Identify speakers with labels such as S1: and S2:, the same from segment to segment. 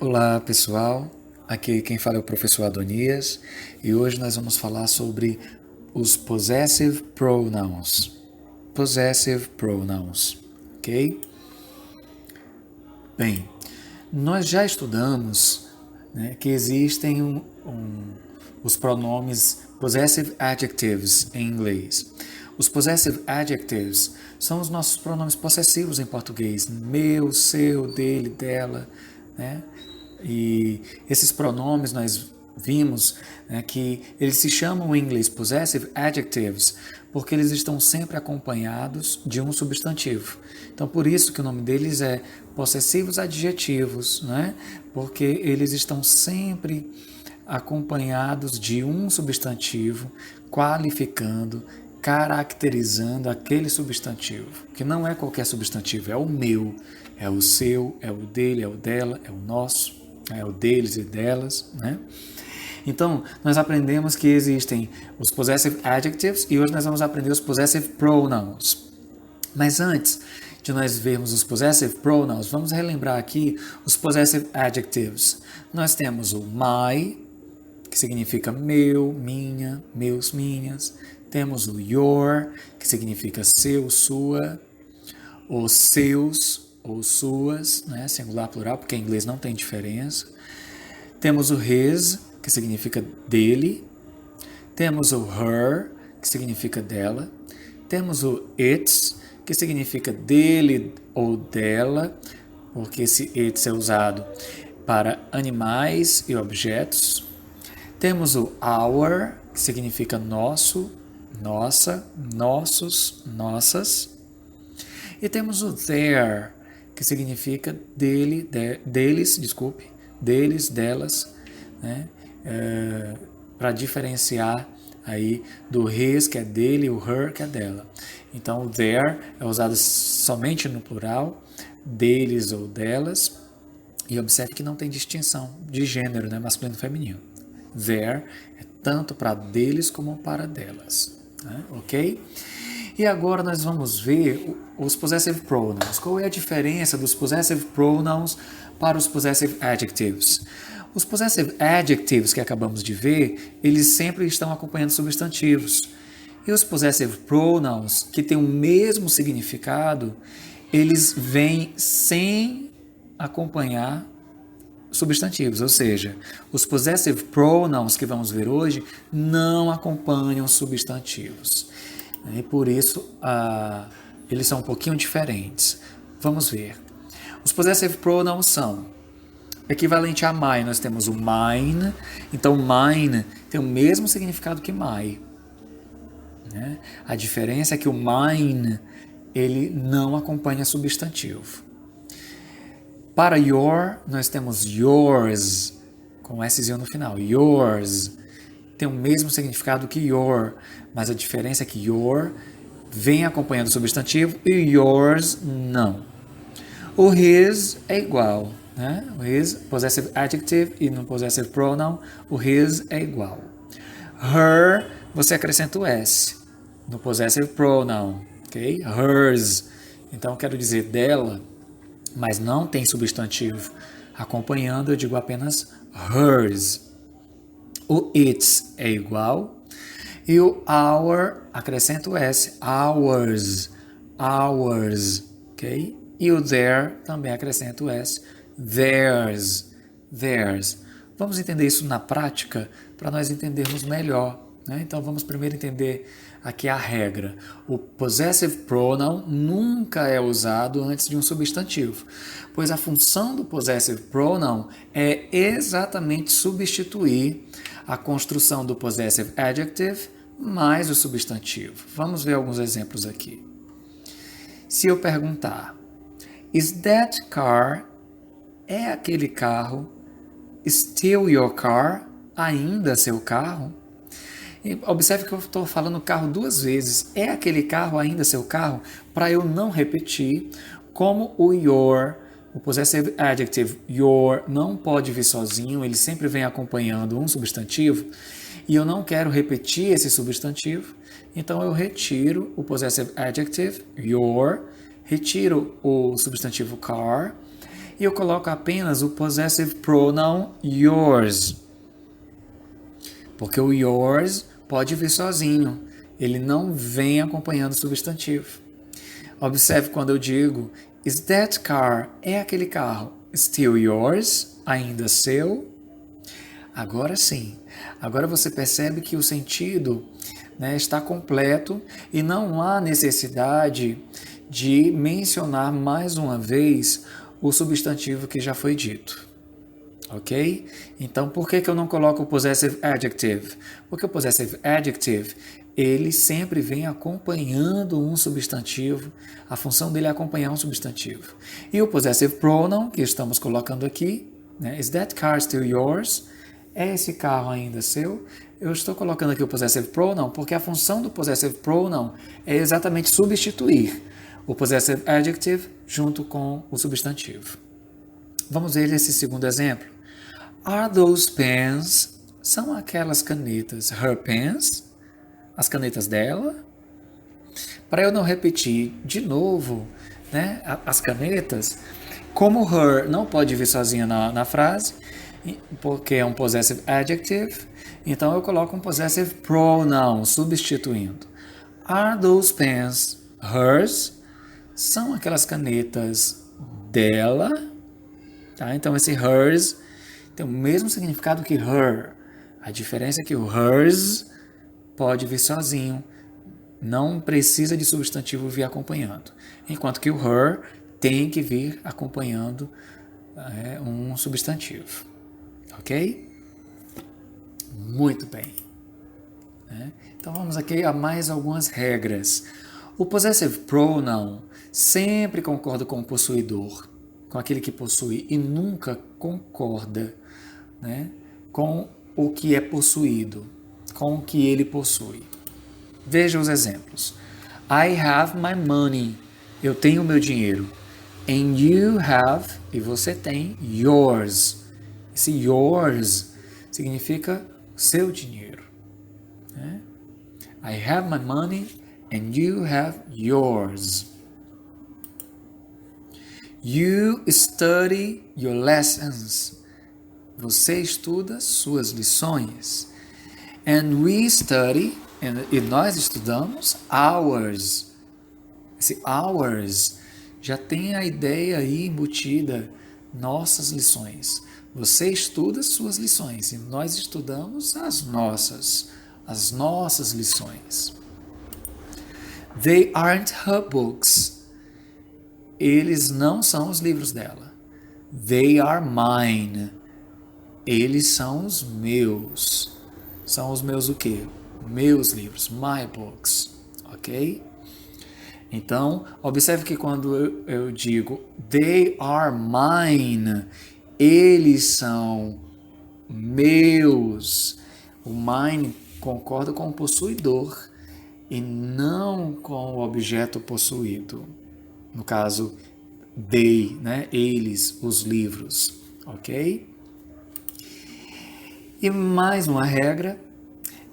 S1: Olá pessoal, aqui quem fala é o professor Adonias e hoje nós vamos falar sobre os possessive pronouns. Possessive pronouns, ok? Bem, nós já estudamos, que existem os pronomes possessive adjectives em inglês. Os possessive adjectives são os nossos pronomes possessivos em português: meu, seu, dele, dela, né? E esses pronomes nós vimos que eles se chamam em inglês possessive adjectives porque eles estão sempre acompanhados de um substantivo. Então, por isso que o nome deles é possessivos adjetivos, né? Porque eles estão sempre acompanhados de um substantivo, qualificando, caracterizando aquele substantivo, que não é qualquer substantivo, é o meu, é o seu, é o dele, é o dela, é o nosso, é o deles e delas, né? Então, nós aprendemos que existem os possessive adjectives e hoje nós vamos aprender os possessive pronouns. Mas antes de nós vermos os possessive pronouns, vamos relembrar aqui os possessive adjectives. Nós temos o my, que significa meu, minha, meus, minhas. Temos o your, que significa seu, sua. Os seus ou suas, né? Singular, plural, porque em inglês não tem diferença. Temos o his, que significa dele. Temos o her, que significa dela. Temos o its, que significa dele ou dela, porque esse its é usado para animais e objetos. Temos o our, que significa nosso, nossa, nossos, nossas. E temos o their, que significa deles, delas, né? Para diferenciar aí do his, que é dele, e o her, que é dela. Então, o their é usado somente no plural, deles ou delas, e observe que não tem distinção de gênero, né? Masculino e feminino. Their é tanto para deles como para delas, né? Ok? E agora nós vamos ver os possessive pronouns. Qual é a diferença dos possessive pronouns para os possessive adjectives? Os possessive adjectives que acabamos de ver, eles sempre estão acompanhando substantivos. E os possessive pronouns, que têm o mesmo significado, eles vêm sem acompanhar substantivos, ou seja, os possessive pronouns que vamos ver hoje não acompanham substantivos. E por isso eles são um pouquinho diferentes. Vamos ver. Os possessive pronouns são equivalente a my, nós temos o mine. Então, mine tem o mesmo significado que my, né? A diferença é que o mine ele não acompanha substantivo. Para your, nós temos yours, com Szinho no final. Yours tem o mesmo significado que your, mas a diferença é que your vem acompanhando o substantivo e yours não. O his é igual, né? O his, possessive adjective, e no possessive pronoun, o his é igual. Her, você acrescenta o s no possessive pronoun, ok? Hers. Então, quero dizer dela, mas não tem substantivo acompanhando, eu digo apenas hers. O its é igual. E o our, acrescento o s, ours, ours, ok? E o their, também acrescento o s, theirs, theirs. Vamos entender isso na prática para nós entendermos melhor, né? Então, vamos primeiro entender aqui a regra. O possessive pronoun nunca é usado antes de um substantivo, pois a função do possessive pronoun é exatamente substituir a construção do possessive adjective mais o substantivo. Vamos ver alguns exemplos aqui. Se eu perguntar, is that car, é aquele carro, still your car, ainda seu carro? E observe que eu estou falando carro duas vezes. É aquele carro ainda seu carro? Para eu não repetir, como o your, o possessive adjective your não pode vir sozinho, ele sempre vem acompanhando um substantivo, e eu não quero repetir esse substantivo, então eu retiro o possessive adjective your, retiro o substantivo car e eu coloco apenas o possessive pronoun yours. Porque o yours pode vir sozinho, ele não vem acompanhando o substantivo. Observe quando eu digo, is that car? É aquele carro still yours? Ainda seu? Agora sim. Agora você percebe que o sentido, né, está completo e não há necessidade de mencionar mais uma vez o substantivo que já foi dito. Ok? Então, por que eu não coloco o possessive adjective? Porque o possessive adjective, ele sempre vem acompanhando um substantivo, a função dele é acompanhar um substantivo. E o possessive pronoun, que estamos colocando aqui, né, is that car still yours? É esse carro ainda seu? Eu estou colocando aqui o possessive pronoun porque a função do possessive pronoun é exatamente substituir o possessive adjective junto com o substantivo. Vamos ver esse segundo exemplo. Are those pens? São aquelas canetas her pens? As canetas dela? Para eu não repetir de novo, né, as canetas, como her não pode vir sozinha na frase, porque é um possessive adjective, então eu coloco um possessive pronoun substituindo. Are those pens hers? São aquelas canetas dela? Tá? Então esse hers tem o mesmo significado que her. A diferença é que o hers pode vir sozinho, não precisa de substantivo vir acompanhando. Enquanto que o her tem que vir acompanhando um substantivo. Ok? Muito bem. Então vamos aqui a mais algumas regras. O possessive pronoun sempre concorda com o possuidor, com aquele que possui, e nunca concorda, né, com o que é possuído, com o que ele possui. Veja os exemplos. I have my money. Eu tenho o meu dinheiro. And you have, e você tem, yours. Esse yours significa seu dinheiro. Né? I have my money and you have yours. You study your lessons. Você estuda suas lições. And we study, e nós estudamos, ours. Esse ours já tem a ideia aí embutida, nossas lições. Você estuda suas lições e nós estudamos as nossas lições. They aren't her books. Eles não são os livros dela. They are mine. Eles são os meus. São os meus o quê? Meus livros, my books. Ok? Então, observe que quando eu digo they are mine, eles são meus. O mine concorda com o possuidor e não com o objeto possuído. No caso, they, né? Eles, os livros. Ok? E mais uma regra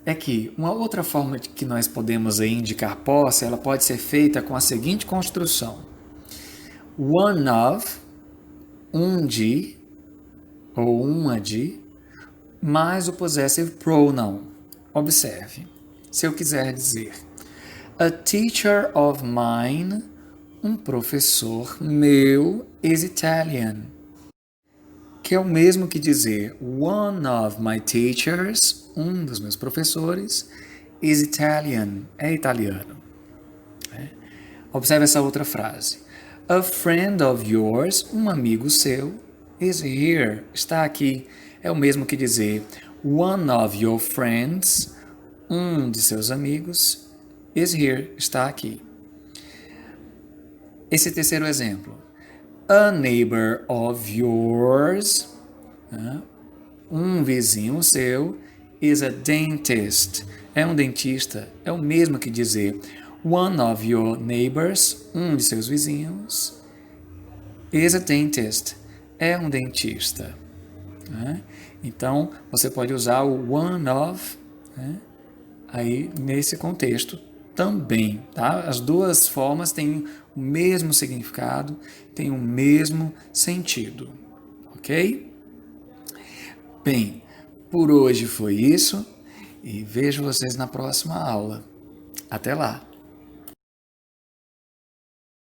S1: é que uma outra forma que nós podemos aí indicar posse, ela pode ser feita com a seguinte construção. One of, um de, ou uma de, mais o possessive pronoun. Observe. Se eu quiser dizer a teacher of mine, um professor meu is Italian. Que é o mesmo que dizer one of my teachers, um dos meus professores, is Italian, é italiano. Observe essa outra frase. A friend of yours, um amigo seu, is here, está aqui. É o mesmo que dizer one of your friends, um de seus amigos, is here, está aqui. Esse terceiro exemplo. A neighbor of yours, um vizinho seu, is a dentist, é um dentista. É o mesmo que dizer one of your neighbors, um de seus vizinhos, is a dentist, é um dentista. Então, você pode usar o one of aí nesse contexto também, tá? As duas formas têm o mesmo significado, têm o mesmo sentido, ok? Bem, por hoje foi isso e vejo vocês na próxima aula. Até lá!